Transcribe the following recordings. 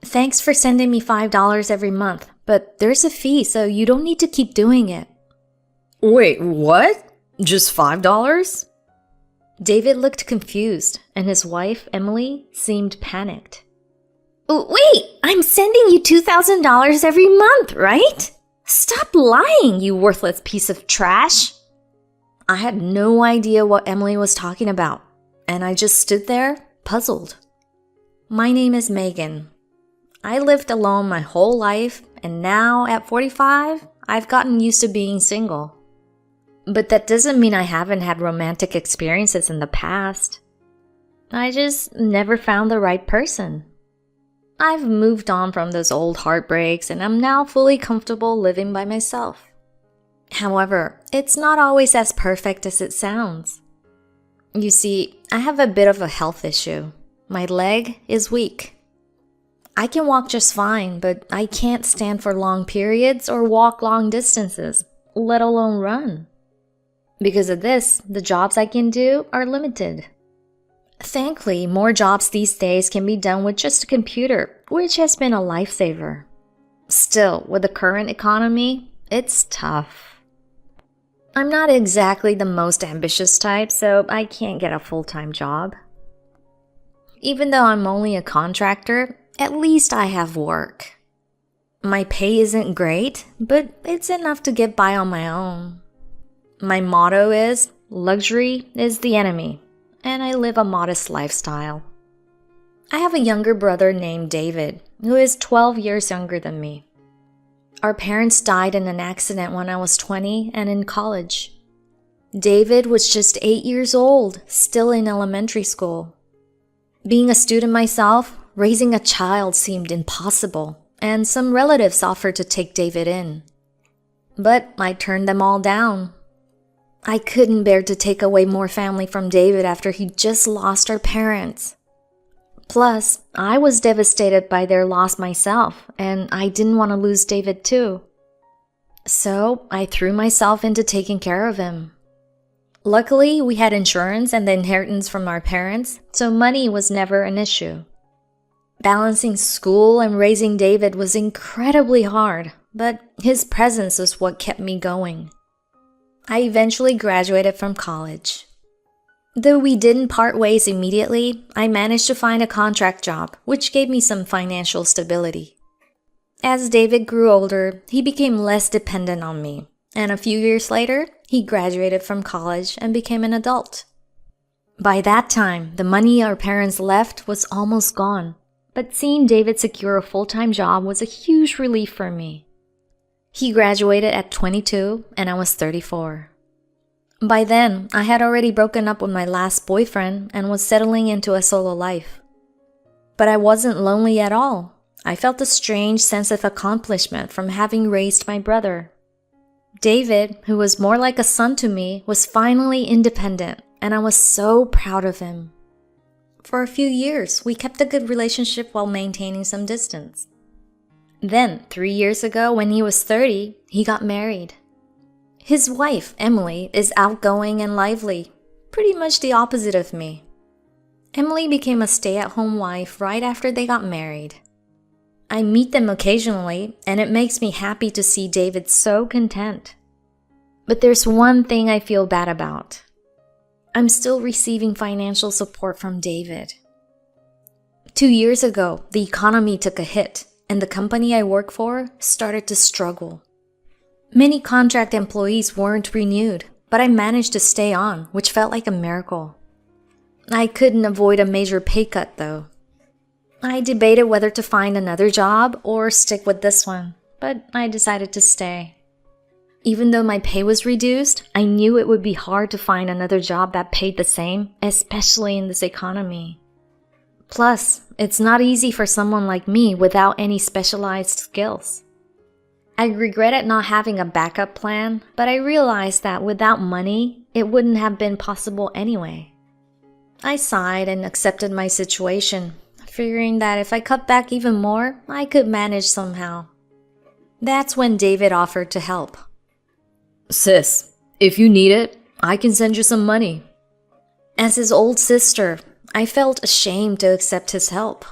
Thanks for sending me $5 every month, but there's a fee, so you don't need to keep doing it. Wait, what? Just $5? David looked confused, and his wife, Emily, seemed panicked. Wait, I'm sending you $2,000 every month, right? Stop lying, you worthless piece of trash. I had no idea what Emily was talking about, and I just stood there, puzzled. My name is Megan. I lived alone my whole life, and now at 45, I've gotten used to being single. But that doesn't mean I haven't had romantic experiences in the past. I just never found the right person. I've moved on from those old heartbreaks, and I'm now fully comfortable living by myself. However, it's not always as perfect as it sounds. You see, I have a bit of a health issue. My leg is weak. I can walk just fine, but I can't stand for long periods or walk long distances, let alone run. Because of this, the jobs I can do are limited. Thankfully, more jobs these days can be done with just a computer, which has been a lifesaver. Still, with the current economy, it's tough. I'm not exactly the most ambitious type, so I can't get a full-time job. Even though I'm only a contractor, at least I have work. My pay isn't great, but it's enough to get by on my own. My motto is, luxury is the enemy, and I live a modest lifestyle. I have a younger brother named David, who is 12 years younger than me. Our parents died in an accident when I was 20 and in college. David was just 8 years old, still in elementary school. Being a student myself, raising a child seemed impossible, and some relatives offered to take David in. But I turned them all down. I couldn't bear to take away more family from David after he just lost our parents. Plus, I was devastated by their loss myself, and I didn't want to lose David too. So I threw myself into taking care of him. Luckily, we had insurance and the inheritance from our parents, so money was never an issue. Balancing school and raising David was incredibly hard, but his presence was what kept me going. I eventually graduated from college. Though we didn't part ways immediately, I managed to find a contract job, which gave me some financial stability. As David grew older, he became less dependent on me, and a few years later, he graduated from college and became an adult. By that time, the money our parents left was almost gone, but seeing David secure a full-time job was a huge relief for me. He graduated at 22 and I was 34. By then, I had already broken up with my last boyfriend and was settling into a solo life. But I wasn't lonely at all. I felt a strange sense of accomplishment from having raised my brother. David, who was more like a son to me, was finally independent, and I was so proud of him. For a few years, we kept a good relationship while maintaining some distance. Then, 3 years ago, when he was 30, he got married. His wife, Emily, is outgoing and lively, pretty much the opposite of me. Emily became a stay-at-home wife right after they got married. I meet them occasionally, and it makes me happy to see David so content. But there's one thing I feel bad about. I'm still receiving financial support from David. 2 years ago, the economy took a hit, and the company I work for started to struggle. Many contract employees weren't renewed, but I managed to stay on, which felt like a miracle. I couldn't avoid a major pay cut, though. I debated whether to find another job or stick with this one, but I decided to stay. Even though my pay was reduced, I knew it would be hard to find another job that paid the same, especially in this economy. Plus, it's not easy for someone like me without any specialized skills. I regretted not having a backup plan, but I realized that without money, it wouldn't have been possible anyway. I sighed and accepted my situation, figuring that if I cut back even more, I could manage somehow. That's when David offered to help. Sis, if you need it, I can send you some money. As his old sister, I felt ashamed to accept his help.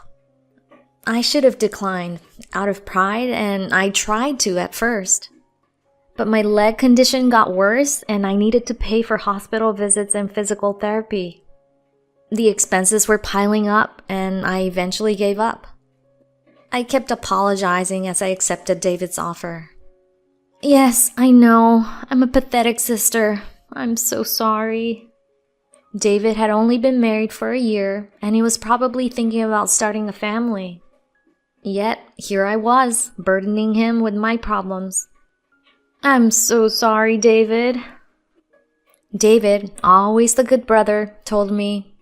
I should have declined out of pride, and I tried to at first. But my leg condition got worse, and I needed to pay for hospital visits and physical therapy. The expenses were piling up, and I eventually gave up. I kept apologizing as I accepted David's offer. Yes, I know. I'm a pathetic sister. I'm so sorry. David had only been married for a year, and he was probably thinking about starting a family. Yet, here I was, burdening him with my problems. I'm so sorry, David. David, always the good brother, told me,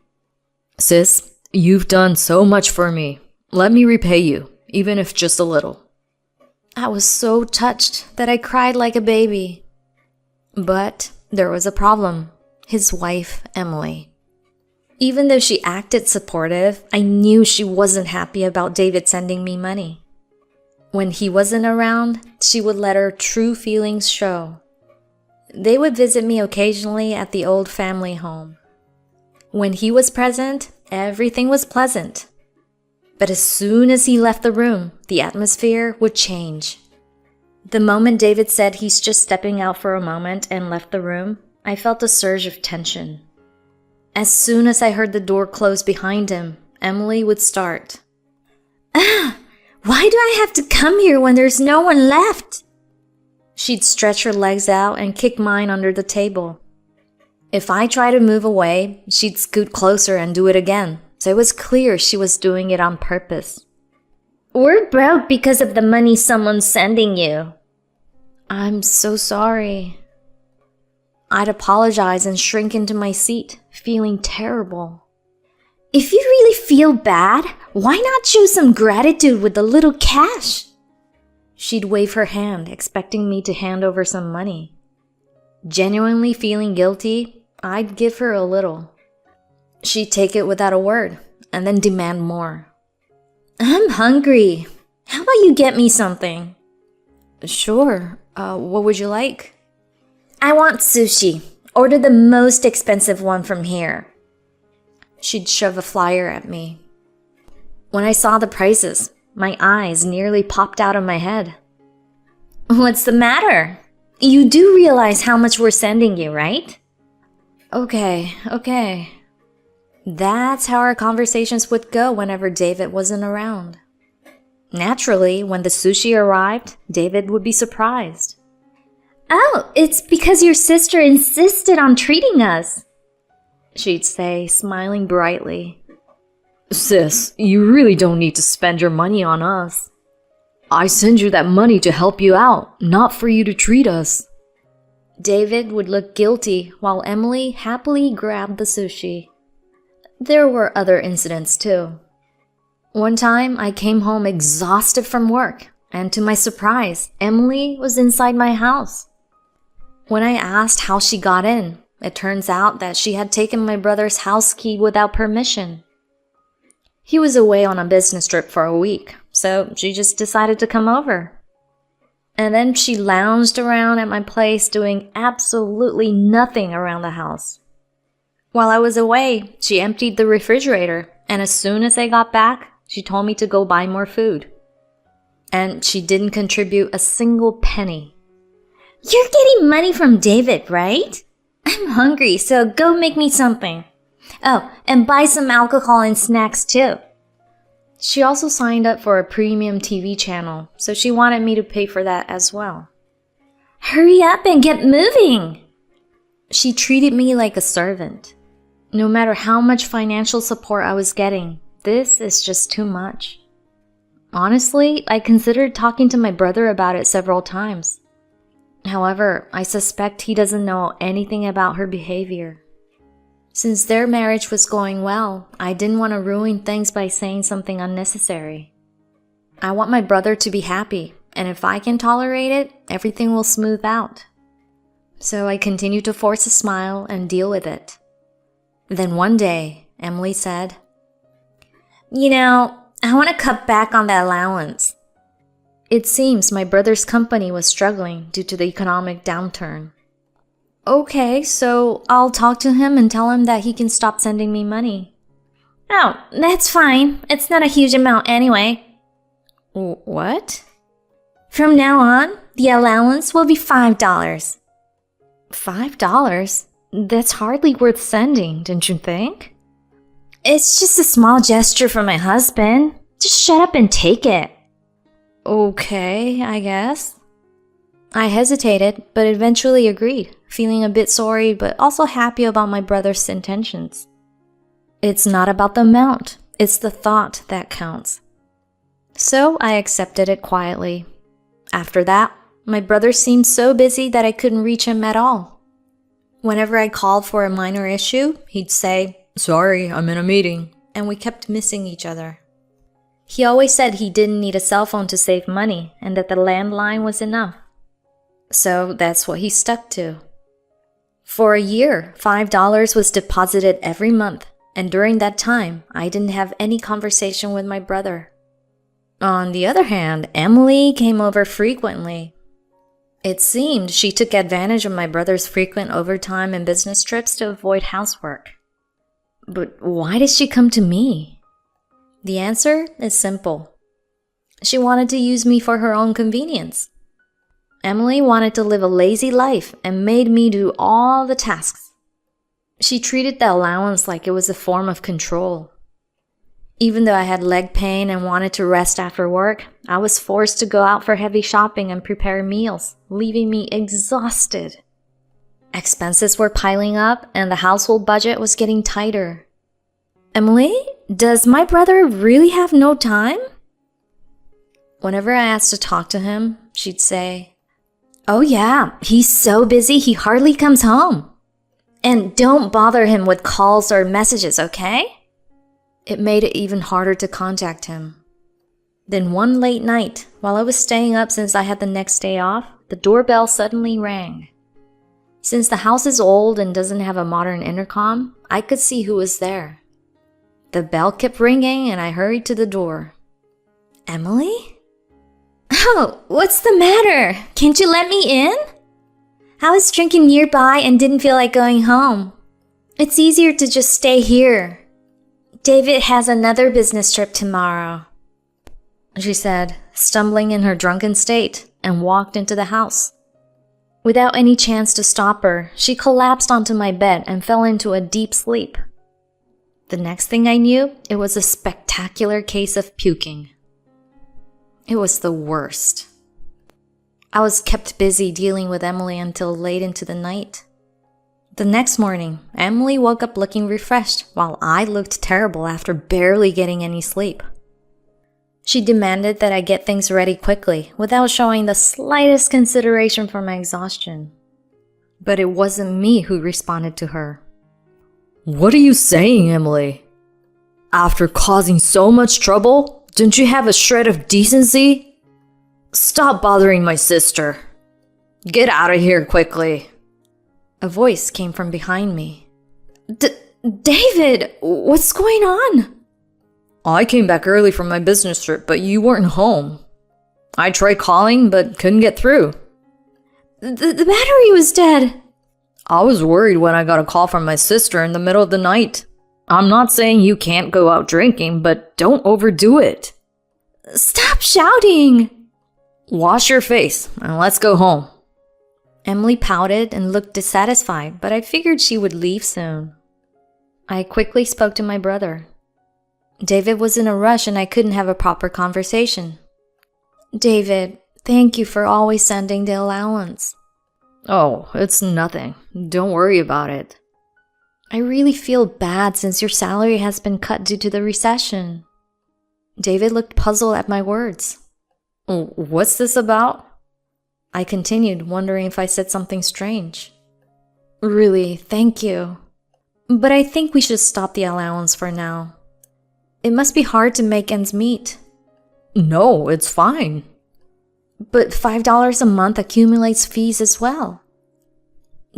Sis, you've done so much for me. Let me repay you, even if just a little. I was so touched that I cried like a baby. But there was a problem. His wife, Emily. Even though she acted supportive, I knew she wasn't happy about David sending me money. When he wasn't around, she would let her true feelings show. They would visit me occasionally at the old family home. When he was present, everything was pleasant. But as soon as he left the room, the atmosphere would change. The moment David said he's just stepping out for a moment and left the room, I felt a surge of tension. As soon as I heard the door close behind him, Emily would start. Why do I have to come here when there's no one left? She'd stretch her legs out and kick mine under the table. If I tried to move away, she'd scoot closer and do it again, so it was clear she was doing it on purpose. We're broke because of the money someone's sending you. I'm so sorry. I'd apologize and shrink into my seat, feeling terrible. If you really feel bad, why not show some gratitude with a little cash? She'd wave her hand, expecting me to hand over some money. Genuinely feeling guilty, I'd give her a little. She'd take it without a word, and then demand more. I'm hungry. How about you get me something? Sure. What would you like? I want sushi. Order the most expensive one from here. She'd shove a flyer at me. When I saw the prices, my eyes nearly popped out of my head. What's the matter? You do realize how much we're sending you, right? Okay. That's how our conversations would go whenever David wasn't around. Naturally, when the sushi arrived, David would be surprised. Oh, it's because your sister insisted on treating us, she'd say, smiling brightly. Sis, you really don't need to spend your money on us. I send you that money to help you out, not for you to treat us. David would look guilty while Emily happily grabbed the sushi. There were other incidents too. One time, I came home exhausted from work, and to my surprise, Emily was inside my house. When I asked how she got in, it turns out that she had taken my brother's house key without permission. He was away on a business trip for a week, so she just decided to come over. And then she lounged around at my place doing absolutely nothing around the house. While I was away, she emptied the refrigerator, and as soon as I got back, she told me to go buy more food. And she didn't contribute a single penny. You're getting money from David, right? I'm hungry, so go make me something. Oh, and buy some alcohol and snacks too. She also signed up for a premium TV channel, so she wanted me to pay for that as well. Hurry up and get moving. She treated me like a servant. No matter how much financial support I was getting, this is just too much. Honestly, I considered talking to my brother about it several times. However, I suspect he doesn't know anything about her behavior. Since their marriage was going well, I didn't want to ruin things by saying something unnecessary. I want my brother to be happy, and if I can tolerate it, everything will smooth out. So I continued to force a smile and deal with it. Then one day, Emily said, You know, I want to cut back on the allowance. It seems my brother's company was struggling due to the economic downturn. Okay, so I'll talk to him and tell him that he can stop sending me money. Oh, that's fine. It's not a huge amount anyway. What? From now on, the allowance will be $5. $5? That's hardly worth sending, don't you think? It's just a small gesture from my husband. Just shut up and take it. Okay, I guess. I hesitated, but eventually agreed, feeling a bit sorry but also happy about my brother's intentions. It's not about the amount, it's the thought that counts. So I accepted it quietly. After that, my brother seemed so busy that I couldn't reach him at all. Whenever I called for a minor issue, he'd say, "Sorry, I'm in a meeting," and we kept missing each other. He always said he didn't need a cell phone to save money and that the landline was enough. So that's what he stuck to. For a year, $5 was deposited every month, and during that time, I didn't have any conversation with my brother. On the other hand, Emily came over frequently. It seemed she took advantage of my brother's frequent overtime and business trips to avoid housework. But why did she come to me? The answer is simple. She wanted to use me for her own convenience. Emily wanted to live a lazy life and made me do all the tasks. She treated the allowance like it was a form of control. Even though I had leg pain and wanted to rest after work, I was forced to go out for heavy shopping and prepare meals, leaving me exhausted. Expenses were piling up and the household budget was getting tighter. Emily, does my brother really have no time? Whenever I asked to talk to him, she'd say, "Oh yeah, he's so busy he hardly comes home. And don't bother him with calls or messages, okay?" It made it even harder to contact him. Then one late night, while I was staying up since I had the next day off, the doorbell suddenly rang. Since the house is old and doesn't have a modern intercom, I could see who was there. The bell kept ringing and I hurried to the door. "Emily?" Oh, what's the matter? Can't you let me in? I was drinking nearby and didn't feel like going home. It's easier to just stay here. David has another business trip tomorrow, she said, stumbling in her drunken state, and walked into the house. Without any chance to stop her, she collapsed onto my bed and fell into a deep sleep. The next thing I knew, it was a spectacular case of puking. It was the worst. I was kept busy dealing with Emily until late into the night. The next morning, Emily woke up looking refreshed while I looked terrible after barely getting any sleep. She demanded that I get things ready quickly without showing the slightest consideration for my exhaustion. But it wasn't me who responded to her. What are you saying, Emily? After causing so much trouble, don't you have a shred of decency? Stop bothering my sister. Get out of here quickly. A voice came from behind me. David, what's going on? I came back early from my business trip, but you weren't home. I tried calling, but couldn't get through. The battery was dead. I was worried when I got a call from my sister in the middle of the night. I'm not saying you can't go out drinking, but don't overdo it. Stop shouting. Wash your face and let's go home. Emily pouted and looked dissatisfied, but I figured she would leave soon. I quickly spoke to my brother. David was in a rush and I couldn't have a proper conversation. David, thank you for always sending the allowance. Oh, it's nothing. Don't worry about it. I really feel bad since your salary has been cut due to the recession. David looked puzzled at my words. What's this about? I continued, wondering if I said something strange. Really, thank you. But I think we should stop the allowance for now. It must be hard to make ends meet. No, it's fine. But $5 a month accumulates fees as well.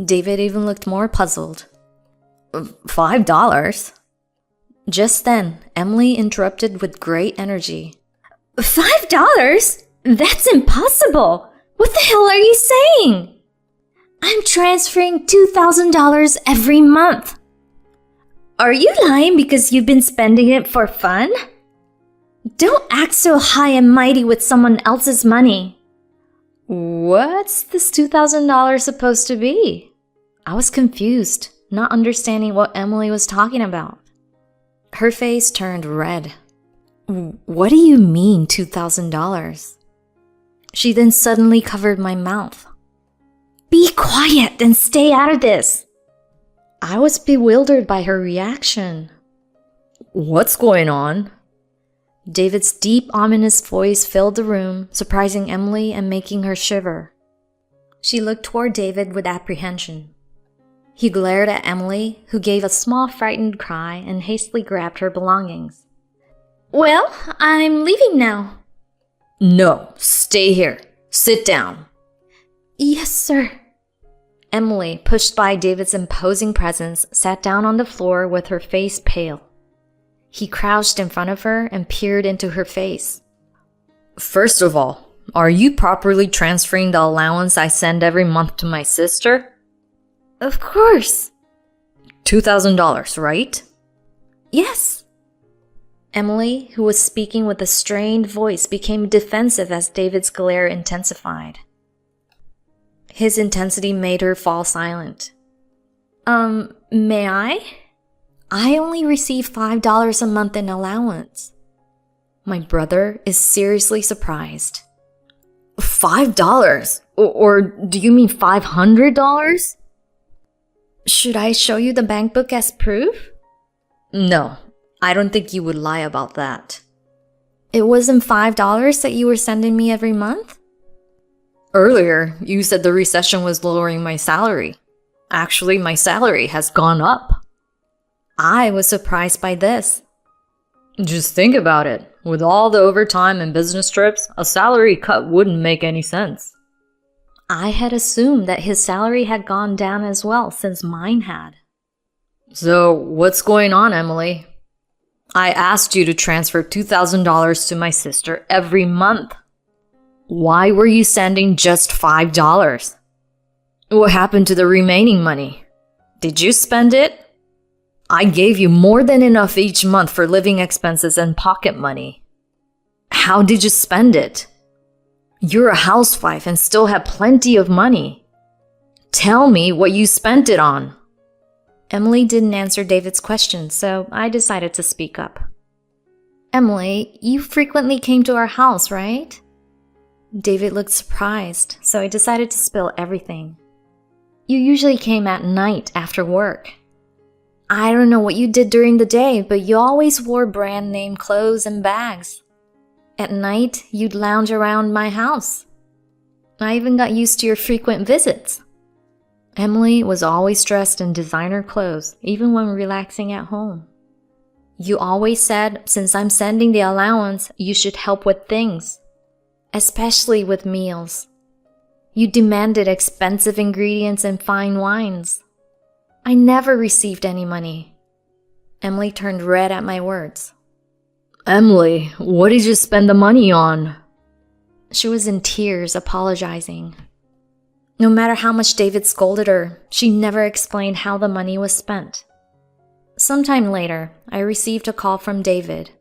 David even looked more puzzled. $5? Just then, Emily interrupted with great energy. $5? That's impossible! What the hell are you saying? I'm transferring $2,000 every month. Are you lying because you've been spending it for fun? Don't act so high and mighty with someone else's money. What's this $2,000 supposed to be? I was confused, not understanding what Emily was talking about. Her face turned red. What do you mean, $2,000? She then suddenly covered my mouth. Be quiet and stay out of this. I was bewildered by her reaction. What's going on? David's deep, ominous voice filled the room, surprising Emily and making her shiver. She looked toward David with apprehension. He glared at Emily, who gave a small frightened cry and hastily grabbed her belongings. Well, I'm leaving now. No, stay here. Sit down. Yes, sir. Emily, pushed by David's imposing presence, sat down on the floor with her face pale. He crouched in front of her and peered into her face. First of all, are you properly transferring the allowance I send every month to my sister? Of course. $2,000, right? Yes. Emily, who was speaking with a strained voice, became defensive as David's glare intensified. His intensity made her fall silent. May I? I only receive $5 a month in allowance. My brother is seriously surprised. $5? Or do you mean $500? Should I show you the bank book as proof? No, I don't think you would lie about that. It wasn't $5 that you were sending me every month? Earlier, you said the recession was lowering my salary. Actually, my salary has gone up. I was surprised by this. Just think about it. With all the overtime and business trips, a salary cut wouldn't make any sense. I had assumed that his salary had gone down as well, since mine had. So, what's going on, Emily? I asked you to transfer $2,000 to my sister every month. Why were you sending just $5? What happened to the remaining money? Did you spend it? I gave you more than enough each month for living expenses and pocket money. How did you spend it? You're a housewife and still have plenty of money. Tell me what you spent it on. Emily didn't answer David's question, so I decided to speak up. Emily, you frequently came to our house, right? David looked surprised, so I decided to spill everything. You usually came at night after work. I don't know what you did during the day, but you always wore brand name clothes and bags. At night, you'd lounge around my house. I even got used to your frequent visits. Emily was always dressed in designer clothes, even when relaxing at home. You always said, since I'm sending the allowance, you should help with things, especially with meals. You demanded expensive ingredients and fine wines. I never received any money. Emily turned red at my words. Emily, what did you spend the money on? She was in tears, apologizing. No matter how much David scolded her, she never explained how the money was spent. Sometime later, I received a call from David.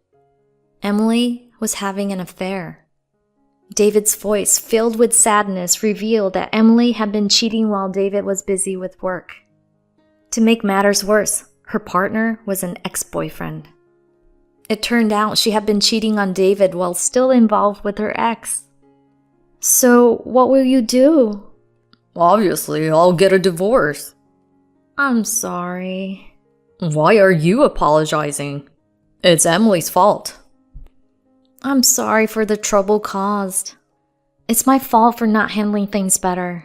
Emily was having an affair. David's voice, filled with sadness, revealed that Emily had been cheating while David was busy with work. To make matters worse, her partner was an ex-boyfriend. It turned out she had been cheating on David while still involved with her ex. So, what will you do? Obviously, I'll get a divorce. I'm sorry. Why are you apologizing? It's Emily's fault. I'm sorry for the trouble caused. It's my fault for not handling things better.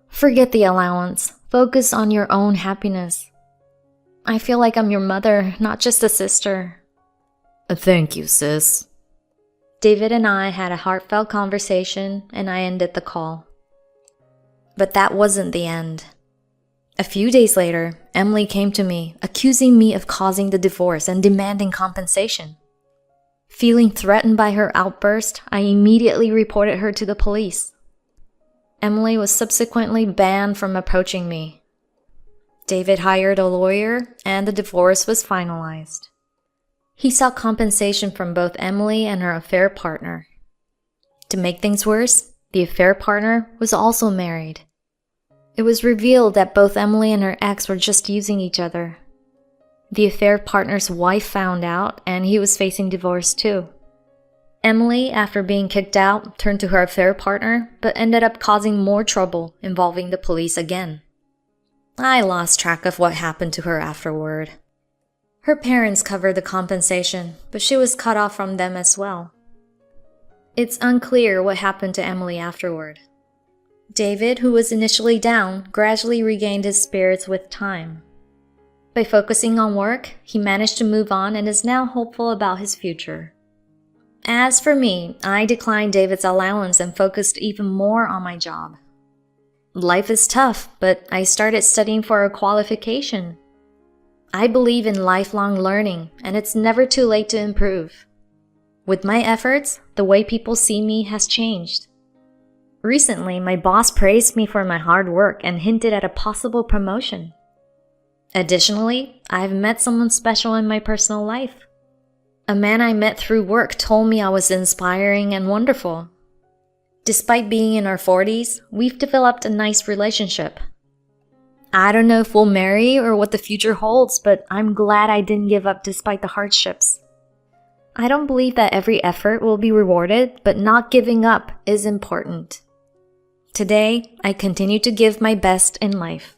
Forget the allowance. Focus on your own happiness. I feel like I'm your mother, not just a sister. Thank you, sis. David and I had a heartfelt conversation, and I ended the call. But that wasn't the end. A few days later, Emily came to me, accusing me of causing the divorce and demanding compensation. Feeling threatened by her outburst, I immediately reported her to the police. Emily was subsequently banned from approaching me. David hired a lawyer, and the divorce was finalized. He sought compensation from both Emily and her affair partner. To make things worse, the affair partner was also married. It was revealed that both Emily and her ex were just using each other. The affair partner's wife found out, and he was facing divorce too. Emily, after being kicked out, turned to her affair partner, but ended up causing more trouble, involving the police again. I lost track of what happened to her afterward. Her parents covered the compensation, but she was cut off from them as well. It's unclear what happened to Emily afterward. David, who was initially down, gradually regained his spirits with time. By focusing on work, he managed to move on and is now hopeful about his future. As for me, I declined David's allowance and focused even more on my job. Life is tough, but I started studying for a qualification. I believe in lifelong learning, and it's never too late to improve. With my efforts, the way people see me has changed. Recently, my boss praised me for my hard work and hinted at a possible promotion. Additionally, I've met someone special in my personal life. A man I met through work told me I was inspiring and wonderful. Despite being in our 40s, we've developed a nice relationship. I don't know if we'll marry or what the future holds, but I'm glad I didn't give up despite the hardships. I don't believe that every effort will be rewarded, but not giving up is important. Today, I continue to give my best in life.